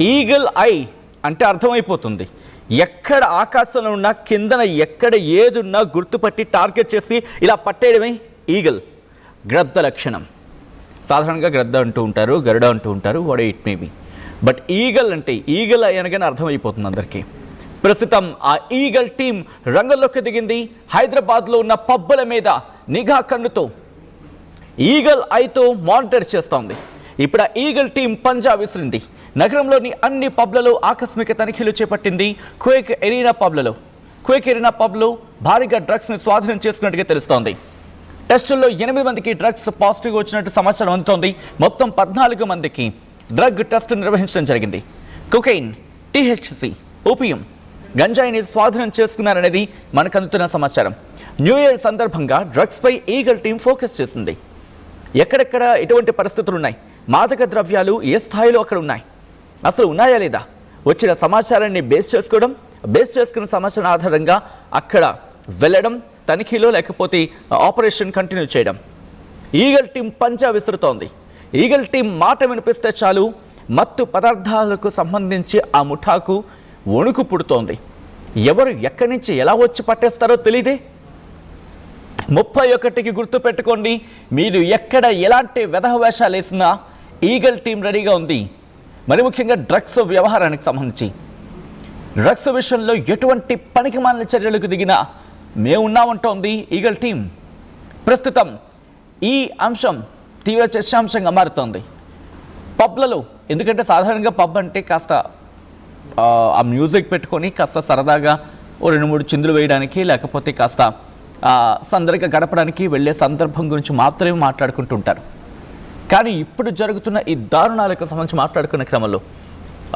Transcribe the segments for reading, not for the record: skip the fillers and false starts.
Eagle I అంటే అర్థమైపోతుంది. ఎక్కడ ఆకాశంలో ఉన్నా కిందన ఎక్కడ ఏదున్నా గుర్తుపట్టి టార్గెట్ చేసి ఇలా పట్టేయడమే ఈగల్. గ్రద్ద లక్షణం. సాధారణంగా గ్రద్ద అంటూ ఉంటారు, గరుడ అంటూ ఉంటారు, what it may be. But eagle అంటే ఈగల్ ఐ అనగానే అర్థమైపోతుంది అందరికీ. ప్రస్తుతం ఆ ఈగల్ టీం రంగంలోకి దిగింది. హైదరాబాద్లో ఉన్న పబ్బుల మీద నిఘా కన్నుతో ఈగల్ ఐతో మానిటర్ చేస్తోంది. ఇప్పుడు ఆ ఈగల్ టీం పంజా విసిరింది. నగరంలోని అన్ని పబ్లలో ఆకస్మిక తనిఖీలు చేపట్టింది. క్వేక్ ఎరీనా పబ్లో భారీగా డ్రగ్స్ని స్వాధీనం చేసుకున్నట్టుగా తెలుస్తోంది. టెస్టుల్లో 8 మందికి డ్రగ్స్ పాజిటివ్ వచ్చినట్టు సమాచారం అందుతోంది. మొత్తం 14 మందికి డ్రగ్ టెస్ట్ నిర్వహించడం జరిగింది. కొకైన్, THC, ఓపియం, గంజాయిని స్వాధీనం చేసుకున్నారనేది మనకు అందుతున్న సమాచారం. న్యూ ఇయర్ సందర్భంగా డ్రగ్స్పై ఈగల్ టీం ఫోకస్ చేసింది. ఎక్కడెక్కడ ఎటువంటి పరిస్థితులు ఉన్నాయి, మాదక ద్రవ్యాలు ఏ స్థాయిలో అక్కడ ఉన్నాయి, అసలు ఉన్నాయా లేదా, వచ్చిన సమాచారాన్ని బేస్ చేసుకున్న సమాచారం ఆధారంగా అక్కడ వెళ్ళడం, తనిఖీలో లేకపోతే ఆపరేషన్ కంటిన్యూ చేయడం. ఈగల్ టీం పంజా విసురుతోంది. ఈగల్ టీం మాట వినిపిస్తే చాలు మత్తు పదార్థాలకు సంబంధించి ఆ ముఠాకు వణుకు పుడుతోంది. ఎవరు ఎక్కడి నుంచి ఎలా వచ్చి పట్టేస్తారో తెలియదే. 31కి గుర్తు పెట్టుకోండి. మీరు ఎక్కడ ఎలాంటి వెధవేషాలు వేసినా ఈగల్ టీం రెడీగా ఉంది. మరి ముఖ్యంగా డ్రగ్స్ వ్యవహారానికి సంబంధించి డ్రగ్స్ విషయంలో ఎటువంటి పనికిమాలిన చర్యలకు దిగినా మేమున్నామంటోంది ఈగల్ టీం. ప్రస్తుతం ఈ అంశం తీవ్ర చర్చాంశంగా మారుతోంది పబ్లలో. ఎందుకంటే సాధారణంగా పబ్ అంటే కాస్త ఆ మ్యూజిక్ పెట్టుకొని కాస్త సరదాగా ఓ 2-3 చిందులు వేయడానికి, లేకపోతే కాస్త సందడిగా గడపడానికి వెళ్ళే సందర్భం గురించి మాత్రమే మాట్లాడుకుంటుంటారు. కానీ ఇప్పుడు జరుగుతున్న ఈ దారుణాలకు సంబంధించి మాట్లాడుకునే క్రమంలో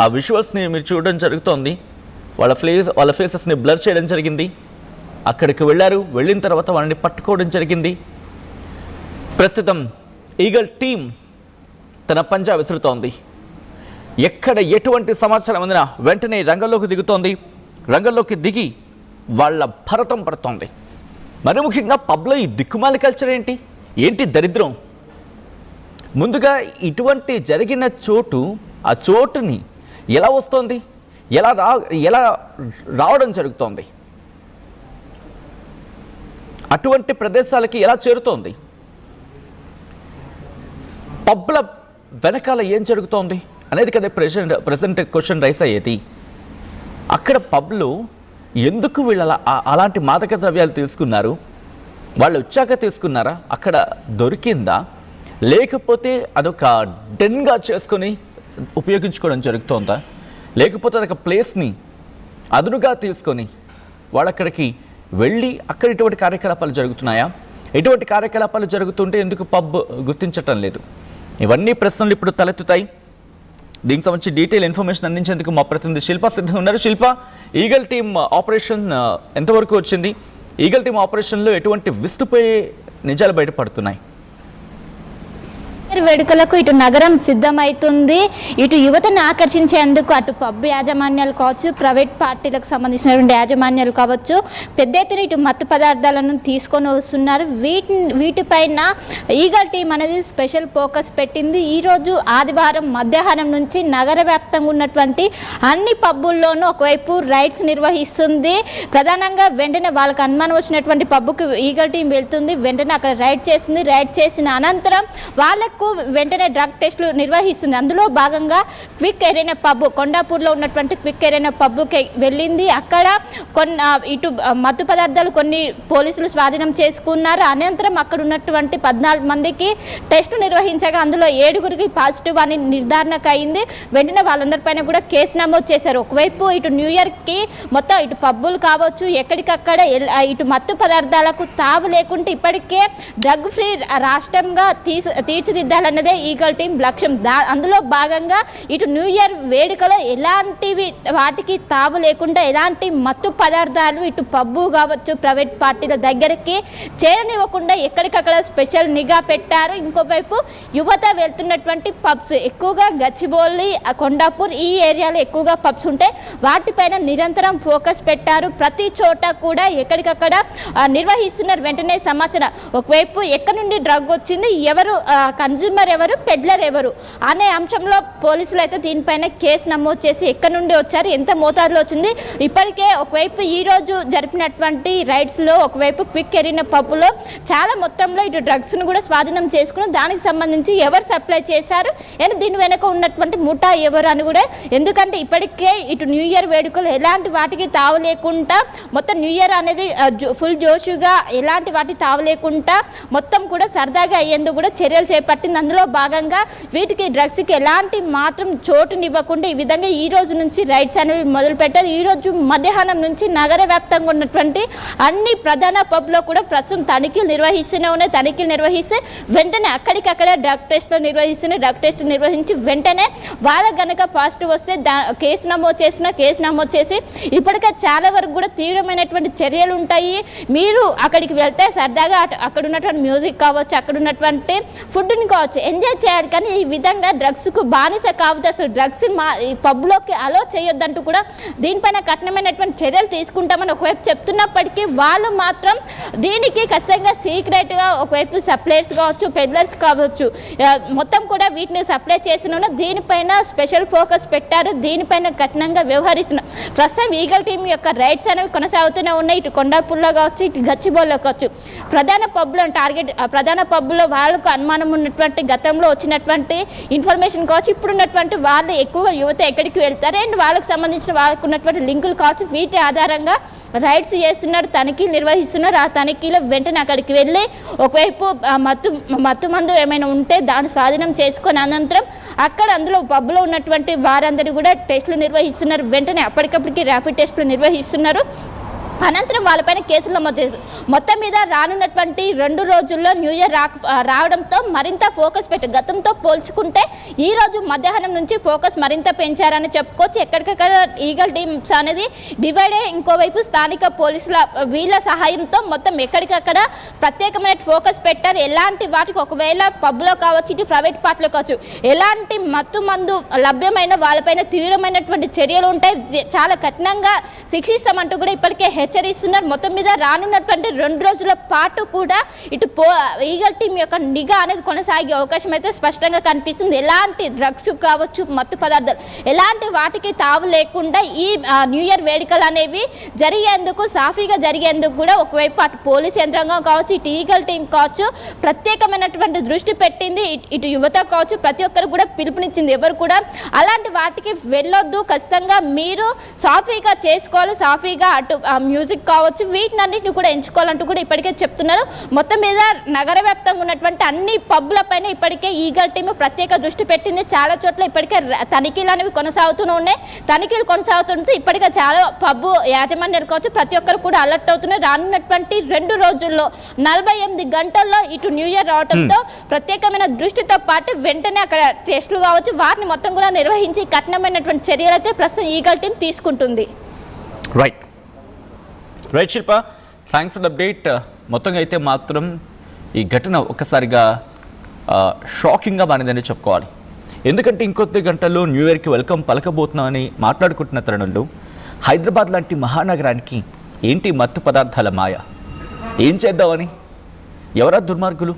ఆ విజువల్స్ని మీరు చూడడం జరుగుతోంది. వాళ్ళ ఫేసెస్ని బ్లర్ చేయడం జరిగింది. అక్కడికి వెళ్ళిన తర్వాత వాళ్ళని పట్టుకోవడం జరిగింది. ప్రస్తుతం ఈగల్ టీం తన పంజా విసురుతోంది. ఎక్కడ ఎటువంటి సమాచారం అందినా వెంటనే రంగంలోకి దిగుతోంది. రంగంలోకి దిగి వాళ్ళ భరతం పడుతోంది. మరి ముఖ్యంగా పబ్లో ఈ దిక్కుమాలి కల్చర్ ఏంటి దరిద్రం. ముందుగా ఇటువంటి జరిగిన ఆ చోటుని ఎలా వస్తోంది, ఎలా రావడం జరుగుతోంది, అటువంటి ప్రదేశాలకి ఎలా చేరుతోంది, పబ్ల వెనకాల ఏం జరుగుతోంది అనేది కదా ప్రెసెంట్ క్వశ్చన్ రైస్ అయ్యేది. అక్కడ పబ్లు ఎందుకు వీళ్ళు అలాంటి మాదక ద్రవ్యాలు తీసుకున్నారు, వాళ్ళు వచ్చాక తీసుకున్నారా, అక్కడ దొరికిందా, లేకపోతే అదొక డెన్గా చేసుకొని ఉపయోగించుకోవడం జరుగుతోందా, లేకపోతే అదొక ప్లేస్ని అదునుగా తీసుకొని వాళ్ళక్కడికి వెళ్ళి అక్కడ ఇటువంటి కార్యకలాపాలు జరుగుతున్నాయా, ఎటువంటి కార్యకలాపాలు జరుగుతుంటే ఎందుకు పబ్ గుర్తించటం లేదు, ఇవన్నీ ప్రశ్నలు ఇప్పుడు తలెత్తుతాయి. దీనికి సంబంధించి డీటెయిల్ ఇన్ఫర్మేషన్ అందించేందుకు మా ప్రతినిధి శిల్ప సిద్ధంగా ఉన్నారు. శిల్ప, ఈగల్ టీమ్ ఆపరేషన్ ఎంతవరకు వచ్చింది? ఈగల్ టీమ్ ఆపరేషన్లో ఎటువంటి విస్తుపోయే నిజాలు బయటపడుతున్నాయి? వేడుకలకు ఇటు నగరం సిద్ధమవుతుంది. ఇటు యువతను ఆకర్షించేందుకు అటు పబ్ యాజమాన్యాలు కావచ్చు, ప్రైవేట్ పార్టీలకు సంబంధించినటువంటి యాజమాన్యాలు కావచ్చు, పెద్ద ఎత్తున ఇటు మత్తు పదార్థాలను తీసుకొని వస్తున్నారు. వీటిపైన ఈగల్ టీం అనేది స్పెషల్ ఫోకస్ పెట్టింది. ఈరోజు ఆదివారం మధ్యాహ్నం నుంచి నగర వ్యాప్తంగా ఉన్నటువంటి అన్ని పబ్బుల్లోనూ ఒకవైపు రైడ్స్ నిర్వహిస్తుంది. ప్రధానంగా వెంటనే వాళ్ళకి అనుమానం వచ్చినటువంటి పబ్బుకి ఈగల్ టీం వెళ్తుంది. వెంటనే అక్కడ రైడ్ చేస్తుంది. రైడ్ చేసిన అనంతరం వాళ్ళకు వెంటనే డ్రగ్ టెస్టులు నిర్వహిస్తుంది. అందులో భాగంగా క్విక్ ఎరీనా పబ్, కొండాపూర్లో ఉన్నటువంటి క్విక్ ఎరీనా పబ్కి వెళ్ళింది. అక్కడ ఇటు మత్తు పదార్థాలు కొన్ని పోలీసులు స్వాధీనం చేసుకున్నారు. అనంతరం అక్కడ ఉన్నటువంటి 14 మందికి టెస్టు నిర్వహించగా అందులో 7గురికి పాజిటివ్ అని నిర్ధారణకు అయింది. వెంటనే వాళ్ళందరిపైన కూడా కేసు నమోదు చేశారు. ఒకవైపు ఇటు న్యూ ఇయర్కి మొత్తం ఇటు పబ్బులు కావచ్చు, ఎక్కడికక్కడ ఇటు మత్తు పదార్థాలకు తావు లేకుంటే ఇప్పటికే డ్రగ్ ఫ్రీ రాష్ట్రంగా తీర్చిదిద్దాలన్నదే ఈగల్ టీం లక్ష్యం. అందులో భాగంగా ఇటు న్యూ ఇయర్ వేడుకలో ఎలాంటివి వాటికి తావు లేకుండా ఎలాంటి మత్తు పదార్థాలు ఇటు పబ్బు కావచ్చు, ప్రైవేట్ పార్టీల దగ్గరికి చేరనివ్వకుండా ఎక్కడికక్కడ స్పెషల్ నిఘా పెట్టారు. ఇంకోవైపు యువత వెళ్తున్నటువంటి పబ్స్ ఎక్కువగా గచ్చిబౌలి, కొండాపూర్ ఈ ఏరియాలో ఎక్కువగా పబ్స్ ఉంటాయి. వాటిపైన నిరంతరం ఫోకస్ పెట్టారు. ప్రతి చోట కూడా ఎక్కడికక్కడ నిర్వహిస్తున్నారు. వెంటనే సమాచారం ఒకవైపు ఎక్కడి నుండి డ్రగ్ వచ్చింది, ఎవరు కన్జ్యూమర్ ఎవరు, పెడ్లర్ ఎవరు అనే అంశంలో పోలీసులు అయితే దీనిపైన కేసు నమోదు చేసి ఎక్కడి నుండి వచ్చారు, ఎంత మోతాదులో వచ్చింది. ఇప్పటికే ఒకవైపు ఈరోజు జరిపినటువంటి రైడ్స్లో ఒకవైపు క్విక్ ఎరిన పబ్బులో చాలా మొత్తంలో ఇటు డ్రగ్స్ను కూడా స్వాధీనం చేసుకుని దానికి సంబంధించి ఎవరు సప్లై చేశారు అండ్ దీని వెనుక ఉన్నటువంటి ముఠా ఎవరు అని కూడా, ఎందుకంటే ఇప్పటికే ఇటు న్యూ ఇయర్ వేడుకలు ఎలాంటి వాటికి తావు లేకుండా మొత్తం న్యూ ఇయర్ అనేది ఫుల్ జోషుగా ఎలాంటి వాటి తావు లేకుండా మొత్తం కూడా సరదాగా అయ్యేందుకు కూడా చర్యలు చేపట్టింది. అందులో భాగంగా వీటికి డ్రగ్స్కి ఎలాంటి మాత్రం చోటునివ్వకుండా ఈ విధంగా ఈ రోజు నుంచి రైడ్స్ అనేవి మొదలుపెట్టారు. ఈరోజు మధ్యాహ్నం నుంచి నగర వ్యాప్తంగా ఉన్నటువంటి అన్ని ప్రధాన పబ్లో కూడా ప్రస్తుతం తనిఖీలు నిర్వహిస్తూనే ఉన్నాయి. తనిఖీలు నిర్వహిస్తే వెంటనే అక్కడికక్కడే డ్రగ్ టెస్ట్లు నిర్వహిస్తూనే డ్రగ్ టెస్ట్ నిర్వహించి వెంటనే వాళ్ళకి కనుక పాజిటివ్ వస్తే కేసు నమోదు చేసి ఇప్పటికే చాలా వరకు కూడా తీవ్రమైనటువంటి చర్యలు ఉంటాయి. మీరు అక్కడికి వెళ్తే సరదాగా అక్కడ ఉన్నటువంటి మ్యూజిక్ కావచ్చు, అక్కడ ఉన్నటువంటి ఫుడ్ని కావచ్చు ఎంజాయ్ చేయాలి, కానీ ఈ విధంగా డ్రగ్స్కు బానిస కావద్దు, అసలు డ్రగ్స్ ఈ పబ్లోకి అలో చేయొద్దంటూ కూడా దీనిపైన కఠినమైనటువంటి చర్యలు తీసుకుంటామని ఒకవైపు చెప్తున్నప్పటికీ వాళ్ళు మాత్రం దీనికి ఖచ్చితంగా సీక్రెట్గా ఒకవైపు సప్లైర్స్ కావచ్చు, పెడ్లర్స్ కావచ్చు మొత్తం కూడా వీటిని సప్లై చేసిన దీనిపైన స్పెషల్ ఫోకస్ పెట్టారు. దీనిపైన కఠినంగా వ్యవహరిస్తున్నారు. ప్రస్తుతం ఈగల్ టీం యొక్క రైడ్స్ అనేవి కొనసాగుతూనే ఉన్నాయి. ఇటు కొండాపూర్లో కావచ్చు, ఇటు గచ్చిబౌలిలో కావచ్చు, ప్రధాన పబ్లో వాళ్ళకు అనుమానం ఉన్నటువంటి గతంలో వచ్చినటువంటి ఇన్ఫర్మేషన్ కావచ్చు, ఇప్పుడున్నటువంటి వాళ్ళు ఎక్కువగా యువత ఎక్కడికి వెళ్తారు అండ్ వాళ్ళకి సంబంధించిన వాళ్ళకు ఉన్నటువంటి లింకులు కావచ్చు, వీటి ఆధారంగా రైడ్స్ చేస్తున్నారు, తనిఖీలు నిర్వహిస్తున్నారు. ఆ తనిఖీలో వెంటనే అక్కడికి వెళ్ళి ఒకవైపు మత్తు మందు ఏమైనా ఉంటే దాన్ని స్వాధీనం చేసుకొని అనంతరం అందులో పబ్లో ఉన్నటువంటి వారందరూ కూడా టెస్టులు నిర్వహిస్తున్నారు. వెంటనే అప్పటికప్పటికి ర్యాపిడ్ టెస్టులు నిర్వహిస్తున్నారు. అనంతరం వాళ్ళపైన కేసులు నమోదు చేశారు. మొత్తం మీద రానున్నటువంటి 2 రోజుల్లో న్యూ ఇయర్ రావడంతో మరింత ఫోకస్ పెట్టి గతంతో పోల్చుకుంటే ఈ రోజు మధ్యాహ్నం నుంచి ఫోకస్ మరింత పెంచారని చెప్పుకోవచ్చు. ఎక్కడికక్కడ ఈగల్ టీమ్స్ అనేది డివైడ్ అయ్యి ఇంకోవైపు స్థానిక పోలీసుల వీళ్ళ సహాయంతో మొత్తం ఎక్కడికక్కడ ప్రత్యేకమైన ఫోకస్ పెట్టారు. ఎలాంటి వాటికి ఒకవేళ పబ్లో కావచ్చు, ఇటు ప్రైవేట్ పార్టీలో కావచ్చు ఎలాంటి మత్తు మందు లభ్యమైన వాళ్ళపైన తీవ్రమైనటువంటి చర్యలు ఉంటాయి, చాలా కఠినంగా శిక్షిస్తామంటూ కూడా ఇప్పటికే హెచ్చరిస్తున్నారు. మొత్తం మీద రానున్నటువంటి 2 రోజుల పాటు కూడా ఇటు ఈగల్ టీం యొక్క నిఘా అనేది కొనసాగే అవకాశం అయితే స్పష్టంగా కనిపిస్తుంది. ఎలాంటి డ్రగ్స్ కావచ్చు, మత్తు పదార్థాలు ఎలాంటి వాటికి తావు లేకుండా ఈ న్యూ ఇయర్ వేడుకలు అనేవి సాఫీగా జరిగేందుకు కూడా ఒకవైపు అటు పోలీస్ యంత్రాంగం కావచ్చు, ఇటు ఈగల్ టీం కావచ్చు ప్రత్యేకమైనటువంటి దృష్టి పెట్టింది. ఇటు యువత కావచ్చు ప్రతి ఒక్కరు కూడా పిలుపునిచ్చింది. ఎవరు కూడా అలాంటి వాటికి వెళ్ళొద్దు, ఖచ్చితంగా మీరు సాఫీగా చేసుకోవాలి, సాఫీగా అటు మ్యూజిక్ కావచ్చు వీటినన్నిటిని కూడా ఎంచుకోవాలంటూ కూడా ఇప్పటికే చెప్తున్నారు. మొత్తం మీద నగర వ్యాప్తంగా ఉన్నటువంటి అన్ని పబ్ల పైన ఇప్పటికే ఈగల్ టీమ్ ప్రత్యేక దృష్టి పెట్టింది. చాలా చోట్ల ఇప్పటికే తనిఖీలు అనేవి కొనసాగుతూనే ఉన్నాయి. తనిఖీలు కొనసాగుతుంటే ఇప్పటికే చాలా పబ్బు యాజమాన్యాలు కావచ్చు ప్రతి ఒక్కరు కూడా అలర్ట్ అవుతున్నారు. రానున్నటువంటి 2 రోజుల్లో 48 గంటల్లో ఇటు న్యూ ఇయర్ రావడంతో ప్రత్యేకమైన దృష్టితో పాటు వెంటనే అక్కడ టెస్టులు కావచ్చు వాటిని మొత్తం కూడా నిర్వహించి కఠినమైనటువంటి చర్యలు అయితే ప్రస్తుతం ఈగల్ టీం తీసుకుంటుంది. Right Shilpa, thanks for the update. మొత్తంగా అయితే మాత్రం ఈ ఘటన ఒక్కసారిగా షాకింగ్గా మారిందని చెప్పుకోవాలి. ఎందుకంటే ఇంకొద్ది గంటల్లో న్యూ ఇయర్కి వెల్కమ్ పలకబోతున్నామని మాట్లాడుకుంటున్న తరుణంలో హైదరాబాద్ లాంటి మహానగరానికి ఏంటి మత్తు పదార్థాల మాయ? ఏం చేద్దామని ఎవరా దుర్మార్గులు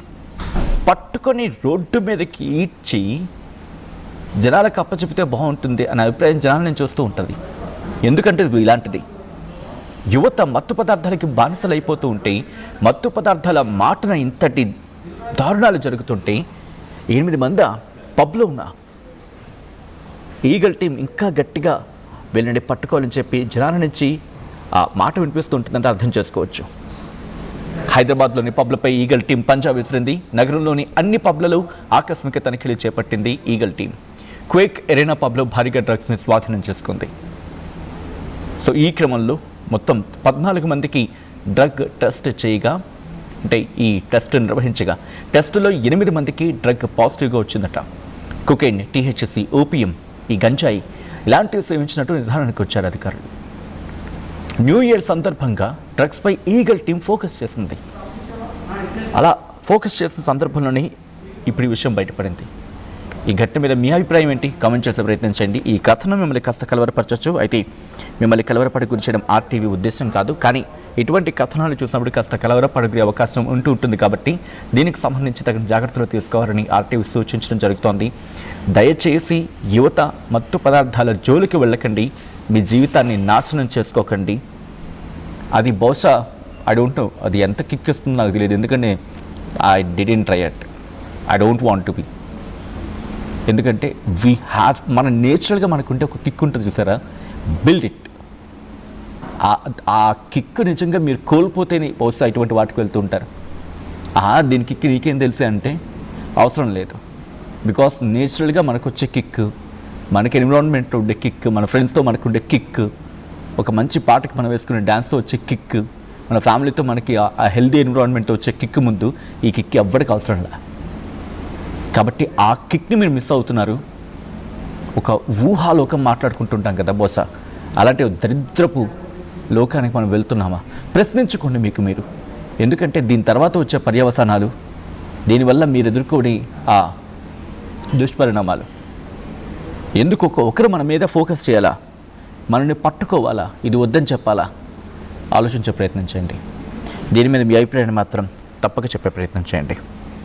పట్టుకొని రోడ్డు మీదకి ఈడ్చి జనాలకు అప్పచెపితే బాగుంటుంది అనే అభిప్రాయం జనాలు నేను చూస్తూ ఉంటుంది. ఎందుకంటే ఇలాంటిది యువత మత్తు పదార్థాలకి బానిసలు అయిపోతూ ఉంటే, మత్తు పదార్థాల మాటన ఇంతటి దారుణాలు జరుగుతుంటే 8 మంది పబ్లో ఉన్న ఈగల్ టీం ఇంకా గట్టిగా వీళ్ళని పట్టుకోవాలని చెప్పి జనాల నుంచి ఆ మాట వినిపిస్తూ ఉంటుందంటే అర్థం చేసుకోవచ్చు. హైదరాబాద్లోని పబ్లపై ఈగల్ టీం పంజా విసిరింది. నగరంలోని అన్ని పబ్లలో ఆకస్మిక తనిఖీలు చేపట్టింది ఈగల్ టీం. క్వేక్ ఎరీనా పబ్లో భారీగా డ్రగ్స్ని స్వాధీనం చేసుకుంది. సో ఈ క్రమంలో మొత్తం 14 మందికి డ్రగ్ టెస్ట్ చేయగా, అంటే ఈ టెస్ట్ నిర్వహించగా టెస్టులో 8 మందికి డ్రగ్ పాజిటివ్గా వచ్చిందట. కొకైన్, THC, ఓపియం, ఈ గంజాయి ఇలాంటివి సేవించినట్టు నిర్ధారణకు వచ్చారు అధికారులు. న్యూ ఇయర్ సందర్భంగా డ్రగ్స్పై ఈగల్ టీం ఫోకస్ చేసింది. అలా ఫోకస్ చేసిన సందర్భంలోనే ఇప్పుడు ఈ విషయం బయటపడింది. ఈ ఘటన మీద మీ అభిప్రాయం ఏంటి? కామెంట్ చేసే ప్రయత్నం చేయండి. ఈ కథనం మిమ్మల్ని కాస్త కలవరపరచవచ్చు. అయితే మిమ్మల్ని కలవరపడి గురించడం RTV ఉద్దేశం కాదు, కానీ ఇటువంటి కథనాలు చూసినప్పుడు కాస్త కలవరపడే అవకాశం ఉంటుంది కాబట్టి దీనికి సంబంధించి తగిన జాగ్రత్తలు తీసుకోవాలని ఆర్టీవీ సూచించడం జరుగుతోంది. దయచేసి యువత మత్తు పదార్థాల జోలికి వెళ్ళకండి, మీ జీవితాన్ని నాశనం చేసుకోకండి. అది బహుశా ఐ డోంట్ నో అది ఎంత కిక్ ఇస్తుందో నాకు తెలియదు, ఎందుకంటే I didn't try it, I don't want to be. ఎందుకంటే వీ హ్యావ్ మన నేచురల్గా మనకుంటే ఒక కిక్ ఉంటుంది చూసారా, బిల్డ్ ఇట్. ఆ కిక్ నిజంగా మీరు కోల్పోతేనే బహుశా ఇటువంటి వాటికి వెళ్తూ ఉంటారు. దీని కిక్ నీకేం తెలిసే అంటే అవసరం లేదు. బికాస్ నేచురల్గా మనకు వచ్చే కిక్, మనకి ఎన్విరాన్మెంట్లో ఉండే కిక్, మన ఫ్రెండ్స్తో మనకు ఉండే కిక్, ఒక మంచి పాటకి మనం వేసుకునే డ్యాన్స్తో వచ్చే కిక్, మన ఫ్యామిలీతో మనకి ఆ హెల్దీ ఎన్విరాన్మెంట్తో వచ్చే కిక్ ముందు ఈ కిక్ ఎవ్వరికి అవసరం లేదు. కాబట్టి ఆ కిక్ని మీరు మిస్ అవుతున్నారు. ఒక ఊహాలోకం మాట్లాడుకుంటుంటాం కదా బహుశా, అలాంటి దరిద్రపు లోకానికి మనం వెళ్తున్నామా? ప్రశ్నించుకోండి మీకు మీరు. ఎందుకంటే దీని తర్వాత వచ్చే పర్యవసానాలు, దీనివల్ల మీరు ఎదుర్కొనే ఆ దుష్పరిణామాలు, ఎందుకు ఒకరు మన మీద ఫోకస్ చేయాలా, మనల్ని పట్టుకోవాలా, ఇది వద్దని చెప్పాలా? ఆలోచించే ప్రయత్నం చేయండి. దీని మీద మీ అభిప్రాయాన్ని మాత్రం తప్పక చెప్పే ప్రయత్నం చేయండి.